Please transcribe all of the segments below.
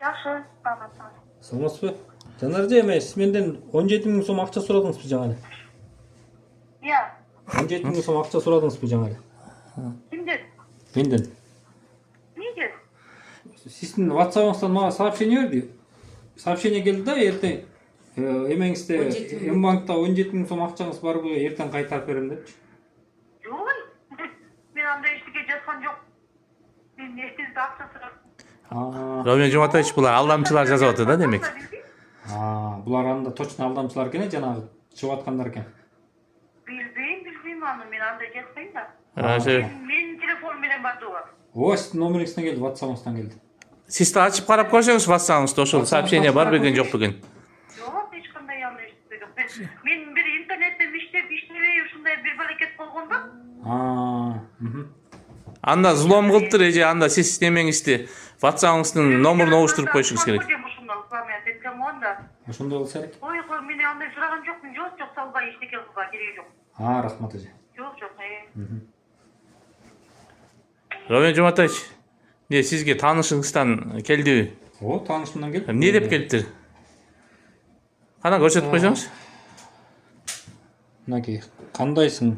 Жакшы, саламатсызбы. Саламатсызбы? Жанаржы эме, сиз менден 17.000 сом акча сурадыңызбы жаңа эле? Иә. 17.000 сом акча сурадыңызбы жаңа эле? Кимден? Менден. Эмнеге? Сиздин WhatsApp'ыңыздан мага сообщение берди. Сообщение келди да, эртең эмеңизде М-банкта 17.000 сом акчаңыз барбы, эртең кайтарып берем депчи. Жок. Мен андай эчтеке жазган жок. Мен эсинде акча сурап. Роман Жуматович булар алдамчылар жазып атат да демек. Булар анда точно алдамчылар экен, жанагы чыгып аткандар экен. Билбейм аны, мен андай жазбайм да. Менин телефонум менен бардыбы? Ооба, сиздин номериңизден келди, WhatsApp'ыңыздан келди. Сиз да ачып карап көрсөңүз WhatsApp'ыңызда ошол сообщение бар бекен жок бекен. Жок, эч кандай андай эчтеке жок. Мен бир интернеттен иштебей ушундай бир балекет болгон да. Анда зулом кылыптыр эже, анда сиз немеңизди WhatsApp'ыңыздын номурун оңуштуруп коюшуңуз керек. Ошондой болсо керек. Ой, мен андай сураган жокмун. Жок, салбай эчтеке кылууга кереги жок. Рахмат эже. Жок. Роман Жуматович, сизге таанышыңыздан келдиби? Ооба, таанышымдан келди. Эмне деп келиптир? Кана көрсөтүп койсоңуз. Мынакей, кандайсың?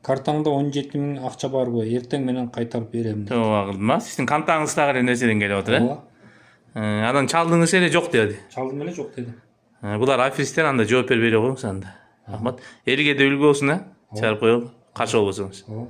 Картаңда 17.000 акча барбы? Эртең менен кайтарып берем. Ооба кылдым. Сиздин кантаңыздагы нерседен келип атыр, Ооба. Анан чалдыңыз эле жок деди. Чалдым эле жок деди. Булар аферисттер, анда жооп бербей коюңуз анда. Рахмат. Элге да үлгү болсун, чыгарып коелу. Каршы болбосоңуз. Ооба.